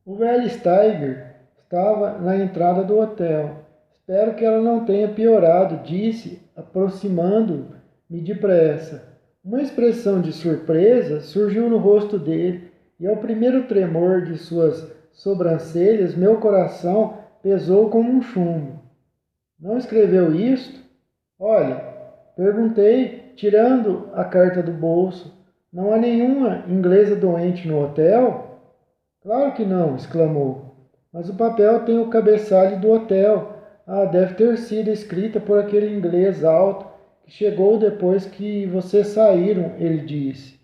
O velho Steiger estava na entrada do hotel. Espero que ela não tenha piorado, disse, aproximando-me depressa. Uma expressão de surpresa surgiu no rosto dele, e ao primeiro tremor de suas sobrancelhas, meu coração pesou como um chumbo. Não escreveu isto? Olha, perguntei, tirando a carta do bolso. Não há nenhuma inglesa doente no hotel? Claro que não, exclamou. Mas o papel tem o cabeçalho do hotel. Ah, deve ter sido escrita por aquele inglês alto que chegou depois que vocês saíram, ele disse.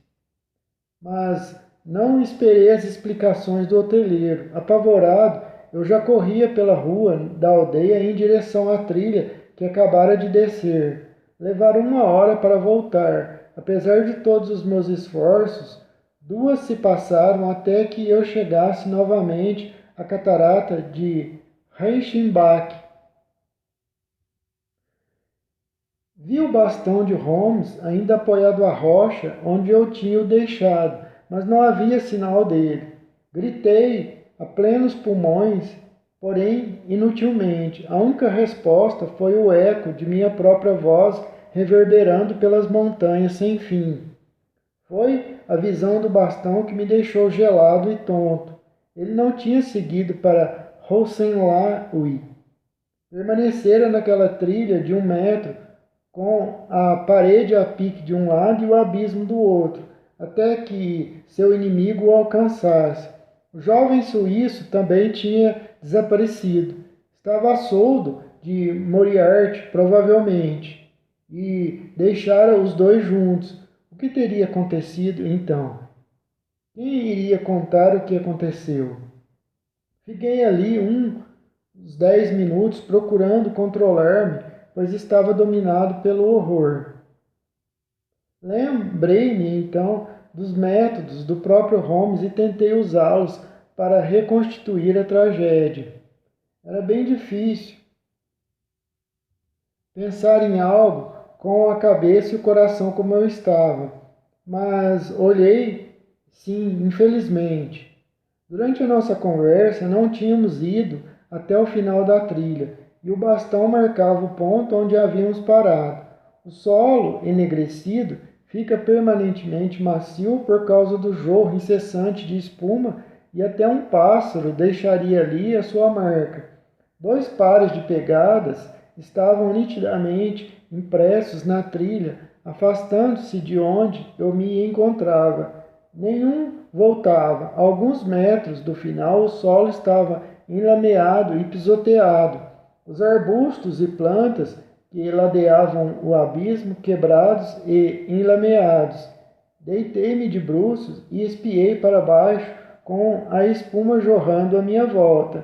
Mas não esperei as explicações do hoteleiro. Apavorado, eu já corria pela rua da aldeia em direção à trilha que acabara de descer. Levaram uma hora para voltar. Apesar de todos os meus esforços, 2 se passaram até que eu chegasse novamente à catarata de Reichenbach. Vi o bastão de Holmes ainda apoiado à rocha onde eu tinha o deixado, mas não havia sinal dele. Gritei a plenos pulmões, porém inutilmente. A única resposta foi o eco de minha própria voz reverberando pelas montanhas sem fim. Foi a visão do bastão que me deixou gelado e tonto. Ele não tinha seguido para Rosenlaui. Permanecera naquela trilha de 1 metro, com a parede a pique de um lado e o abismo do outro, até que seu inimigo o alcançasse. O jovem suíço também tinha desaparecido. Estava a soldo de Moriarty, provavelmente, e deixara os dois juntos. O que teria acontecido então? Quem iria contar o que aconteceu? Fiquei ali uns 10 minutos procurando controlar-me, pois estava dominado pelo horror. Lembrei-me então dos métodos do próprio Holmes e tentei usá-los para reconstituir a tragédia. Era bem difícil pensar em algo com a cabeça e o coração como eu estava, mas olhei, sim, infelizmente. Durante a nossa conversa, não tínhamos ido até o final da trilha, e o bastão marcava o ponto onde havíamos parado. O solo, enegrecido, fica permanentemente macio por causa do jorro incessante de espuma, e até um pássaro deixaria ali a sua marca. 2 pares de pegadas estavam nitidamente impressos na trilha, afastando-se de onde eu me encontrava. Nenhum voltava. A alguns metros do final, o solo estava enlameado e pisoteado. Os arbustos e plantas que ladeavam o abismo, quebrados e enlameados. Deitei-me de bruços e espiei para baixo com a espuma jorrando à minha volta.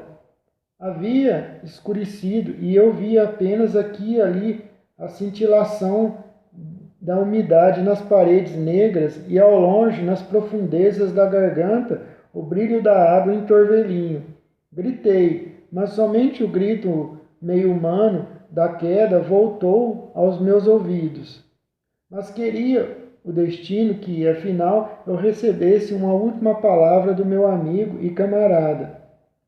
Havia escurecido e eu via apenas aqui e ali a cintilação da umidade nas paredes negras e ao longe, nas profundezas da garganta, o brilho da água em torvelinho. Gritei, mas somente o grito meio humano da queda voltou aos meus ouvidos. Mas queria o destino que, afinal, eu recebesse uma última palavra do meu amigo e camarada.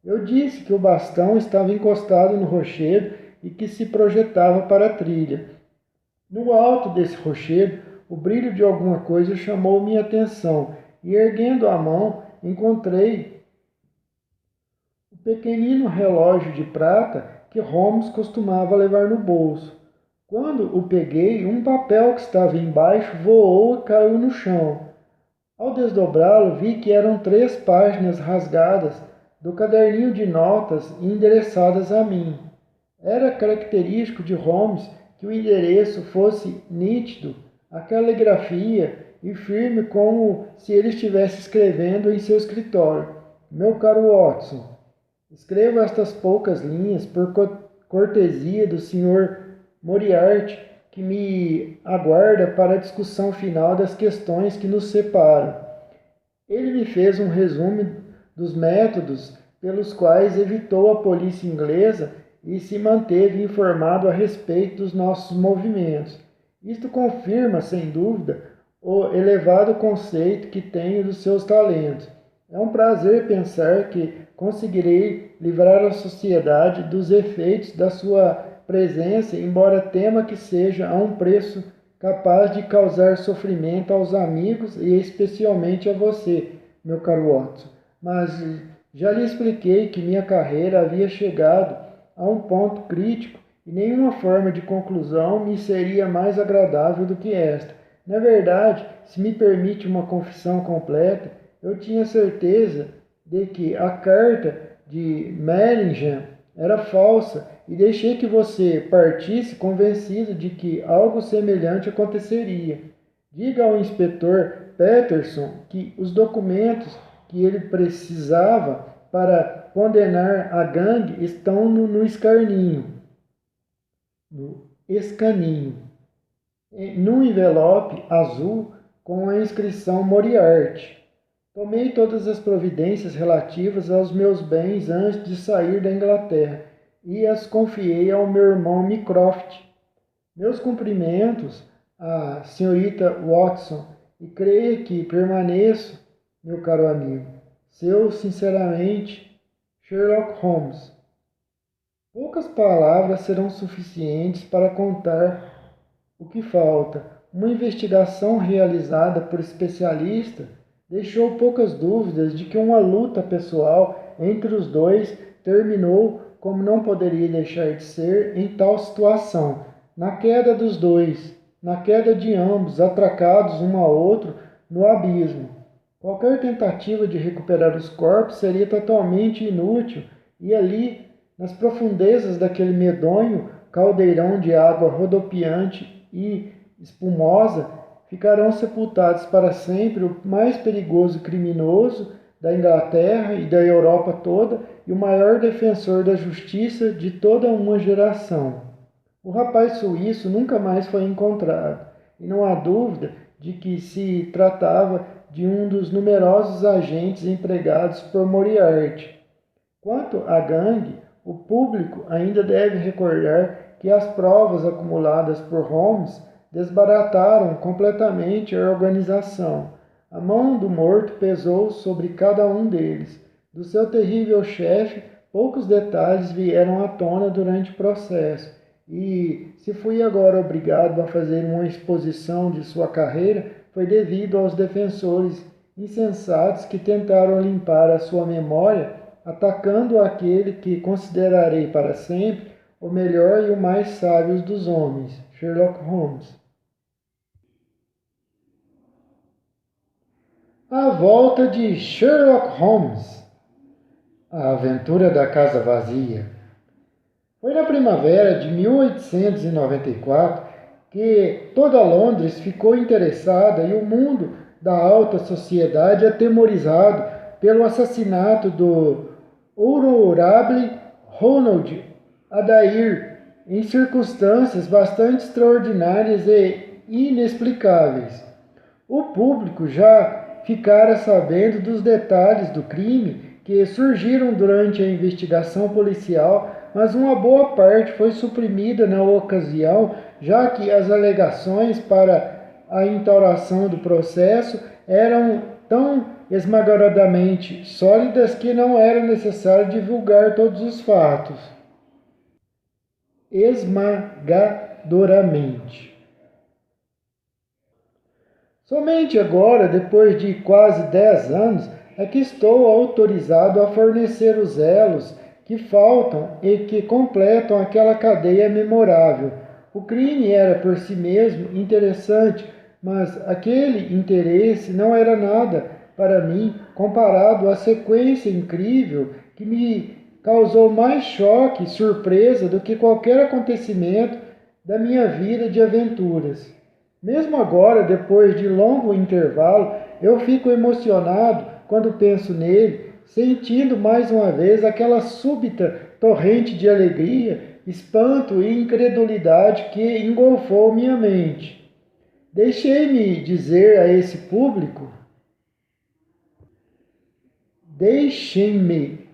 Eu disse que o bastão estava encostado no rochedo e que se projetava para a trilha. No alto desse rochedo, o brilho de alguma coisa chamou minha atenção e, erguendo a mão, encontrei o pequenino relógio de prata que Holmes costumava levar no bolso. Quando o peguei, um papel que estava embaixo voou e caiu no chão. Ao desdobrá-lo, vi que eram 3 páginas rasgadas do caderninho de notas endereçadas a mim. Era característico de Holmes que o endereço fosse nítido, a caligrafia e firme como se ele estivesse escrevendo em seu escritório. Meu caro Watson, escrevo estas poucas linhas por cortesia do Sr. Moriarty, que me aguarda para a discussão final das questões que nos separam. Ele me fez um resumo dos métodos pelos quais evitou a polícia inglesa e se manteve informado a respeito dos nossos movimentos. Isto confirma, sem dúvida, o elevado conceito que tenho dos seus talentos. É um prazer pensar que conseguirei livrar a sociedade dos efeitos da sua presença, embora tema que seja a um preço capaz de causar sofrimento aos amigos e especialmente a você, meu caro Watson. Mas já lhe expliquei que minha carreira havia chegado a um ponto crítico e nenhuma forma de conclusão me seria mais agradável do que esta. Na verdade, se me permite uma confissão completa, eu tinha certeza de que a carta de Mellingham era falsa e deixei que você partisse convencido de que algo semelhante aconteceria. Diga ao inspetor Patterson que os documentos que ele precisava para condenar a gangue estão no escaninho, num envelope azul com a inscrição Moriarty. Tomei todas as providências relativas aos meus bens antes de sair da Inglaterra e as confiei ao meu irmão Mycroft. Meus cumprimentos à senhorita Watson e creio que permaneço, meu caro amigo, Seu sinceramente, Sherlock Holmes. Poucas palavras serão suficientes para contar o que falta. Uma investigação realizada por especialistas deixou poucas dúvidas de que uma luta pessoal entre os dois terminou, como não poderia deixar de ser, em tal situação, na queda dos dois, na queda de ambos, atracados um ao outro no abismo. Qualquer tentativa de recuperar os corpos seria totalmente inútil, e ali, nas profundezas daquele medonho caldeirão de água rodopiante e espumosa, ficarão sepultados para sempre o mais perigoso criminoso da Inglaterra e da Europa toda e o maior defensor da justiça de toda uma geração. O rapaz suíço nunca mais foi encontrado, e não há dúvida de que se tratava de um dos numerosos agentes empregados por Moriarty. Quanto à gangue, o público ainda deve recordar que as provas acumuladas por Holmes desbarataram completamente a organização. A mão do morto pesou sobre cada um deles. Do seu terrível chefe, poucos detalhes vieram à tona durante o processo. E, se fui agora obrigado a fazer uma exposição de sua carreira, foi devido aos defensores insensatos que tentaram limpar a sua memória, atacando aquele que considerarei para sempre o melhor e o mais sábio dos homens, Sherlock Holmes. A volta de Sherlock Holmes. A aventura da casa vazia. Foi na primavera de 1894 que toda Londres ficou interessada e o mundo da alta sociedade atemorizado pelo assassinato do Honorable Ronald Adair em circunstâncias bastante extraordinárias e inexplicáveis. O público já ficara sabendo dos detalhes do crime que surgiram durante a investigação policial, mas uma boa parte foi suprimida na ocasião, já que as alegações para a instauração do processo eram tão esmagadoramente sólidas que não era necessário divulgar todos os fatos. Esmagadoramente. Somente agora, depois de quase 10 anos, é que estou autorizado a fornecer os elos que faltam e que completam aquela cadeia memorável. O crime era por si mesmo interessante, mas aquele interesse não era nada para mim comparado à sequência incrível que me causou mais choque e surpresa do que qualquer acontecimento da minha vida de aventuras. Mesmo agora, depois de longo intervalo, eu fico emocionado quando penso nele, sentindo mais uma vez aquela súbita torrente de alegria, espanto e incredulidade que engolfou minha mente. Deixei-me dizer a esse público, deixem-me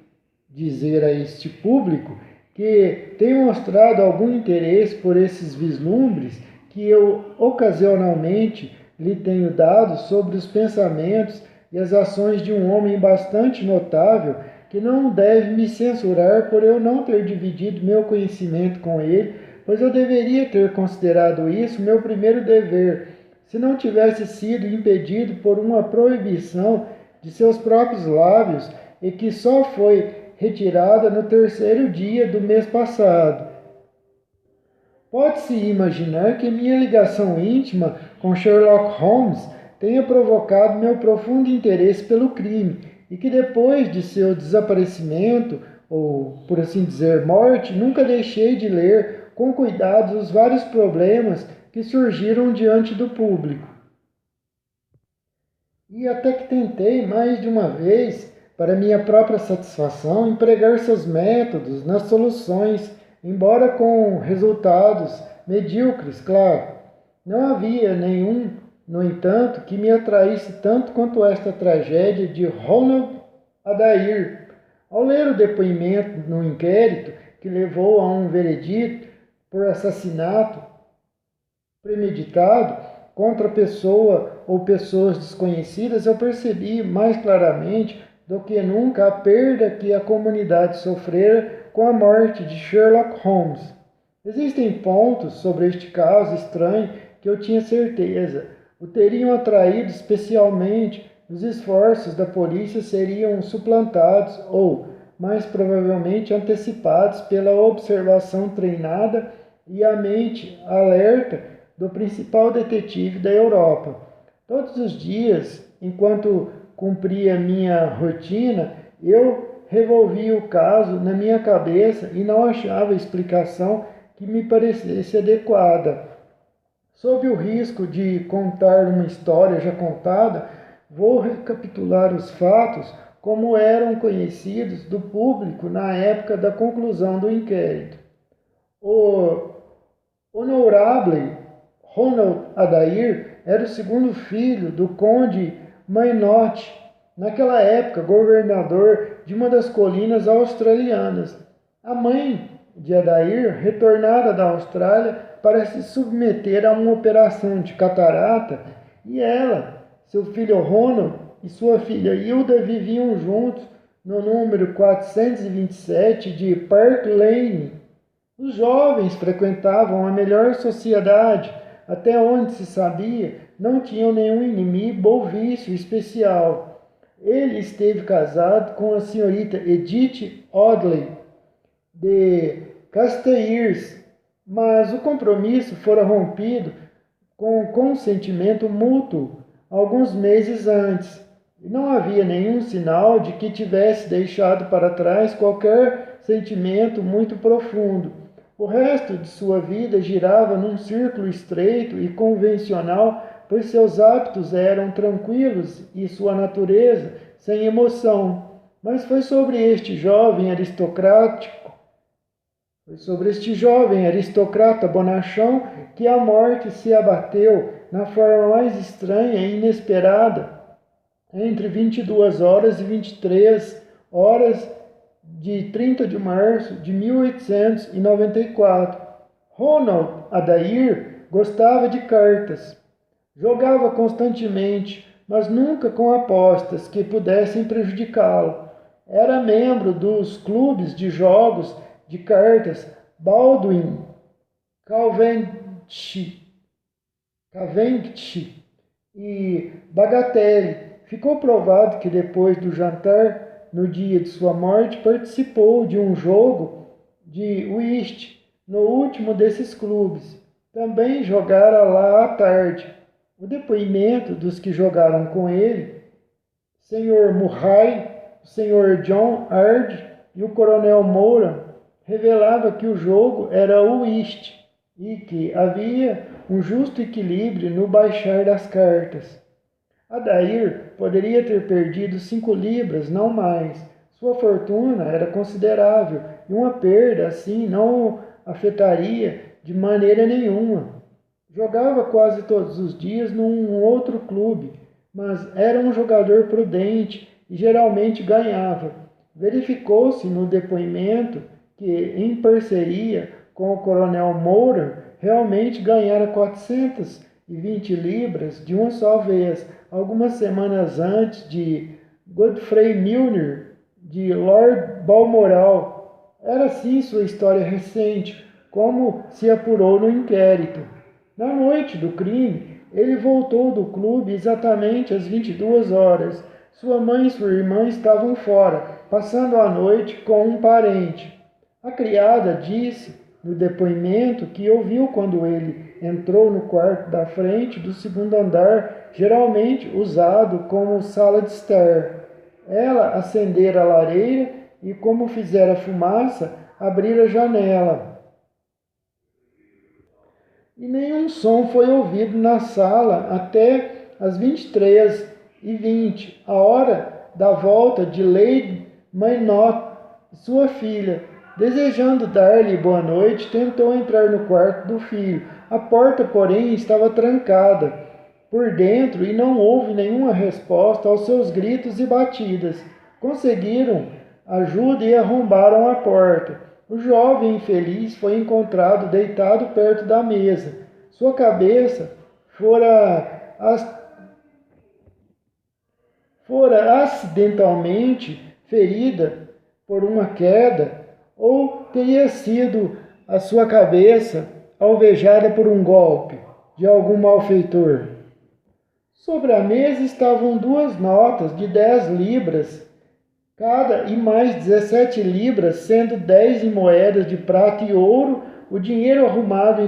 dizer a este público que tem mostrado algum interesse por esses vislumbres que eu ocasionalmente lhe tenho dado sobre os pensamentos e as ações de um homem bastante notável, que não deve me censurar por eu não ter dividido meu conhecimento com ele, pois eu deveria ter considerado isso meu primeiro dever, se não tivesse sido impedido por uma proibição de seus próprios lábios e que só foi retirada no terceiro dia do mês passado. Pode-se imaginar que minha ligação íntima com Sherlock Holmes tenha provocado meu profundo interesse pelo crime e que depois de seu desaparecimento, ou por assim dizer, morte, nunca deixei de ler com cuidado os vários problemas que surgiram diante do público. E até que tentei mais de uma vez, para minha própria satisfação, empregar seus métodos nas soluções, embora com resultados medíocres, claro. Não havia nenhum, no entanto, que me atraísse tanto quanto esta tragédia de Ronald Adair. Ao ler o depoimento no inquérito que levou a um veredito por assassinato premeditado contra pessoa ou pessoas desconhecidas, eu percebi mais claramente do que nunca a perda que a comunidade sofrera com a morte de Sherlock Holmes. Existem pontos sobre este caso estranho que eu tinha certeza o teriam atraído especialmente. Os esforços da polícia seriam suplantados ou, mais provavelmente, antecipados pela observação treinada e a mente alerta do principal detetive da Europa. Todos os dias, enquanto cumpria minha rotina, eu revolvia o caso na minha cabeça e não achava explicação que me parecesse adequada. Sob o risco de contar uma história já contada, vou recapitular os fatos como eram conhecidos do público na época da conclusão do inquérito. O Honorable Ronald Adair era o segundo filho do conde Maynooth, naquela época governador de uma das colinas australianas. A mãe de Adair, retornara da Austrália para se submeter a uma operação de catarata, e ela, seu filho Ronald e sua filha Hilda viviam juntos no número 427 de Park Lane. Os jovens frequentavam a melhor sociedade, até onde se sabia, não tinham nenhum inimigo ou vício especial. Ele esteve casado com a senhorita Edith Audley de Castairs, mas o compromisso fora rompido com consentimento mútuo alguns meses antes. E não havia nenhum sinal de que tivesse deixado para trás qualquer sentimento muito profundo. O resto de sua vida girava num círculo estreito e convencional, pois seus hábitos eram tranquilos e sua natureza sem emoção. Mas foi sobre este jovem aristocrata bonachão que a morte se abateu na forma mais estranha e inesperada, entre 22 horas e 23 horas de 30 de março de 1894. Ronald Adair gostava de cartas. Jogava constantemente, mas nunca com apostas que pudessem prejudicá-lo. Era membro dos clubes de jogos de cartas Baldwin, Cavendish e Bagatelle. Ficou provado que depois do jantar, no dia de sua morte, participou de um jogo de whist no último desses clubes. Também jogara lá à tarde. O depoimento dos que jogaram com ele, Sr. Murray, o Sr. John Ard e o Coronel Moura, revelava que o jogo era o whist e que havia um justo equilíbrio no baixar das cartas. Adair poderia ter perdido 5 libras, não mais. Sua fortuna era considerável e uma perda assim não o afetaria de maneira nenhuma. Jogava quase todos os dias num outro clube, mas era um jogador prudente e geralmente ganhava. Verificou-se no depoimento que, em parceria com o Coronel Moura, realmente ganhara 420 libras de uma só vez, algumas semanas antes de Godfrey Milner, de Lord Balmoral. Era assim sua história recente, como se apurou no inquérito. Na noite do crime, ele voltou do clube exatamente às 22 horas. Sua mãe e sua irmã estavam fora, passando a noite com um parente. A criada disse no depoimento que ouviu quando ele entrou no quarto da frente do segundo andar, geralmente usado como sala de estar. Ela acendera a lareira e, como fizera fumaça, abrira a janela. E nenhum som foi ouvido na sala até às 23h20, a hora da volta de Lady Maynooth, sua filha. Desejando dar-lhe boa noite, tentou entrar no quarto do filho. A porta, porém, estava trancada por dentro e não houve nenhuma resposta aos seus gritos e batidas. Conseguiram ajuda e arrombaram a porta. O jovem infeliz foi encontrado deitado perto da mesa. Sua cabeça fora fora acidentalmente ferida por uma queda, ou teria sido a sua cabeça alvejada por um golpe de algum malfeitor. Sobre a mesa estavam 2 notas de 10 libras cada e mais 17 libras, sendo 10 em moedas de prata e ouro, o dinheiro arrumado em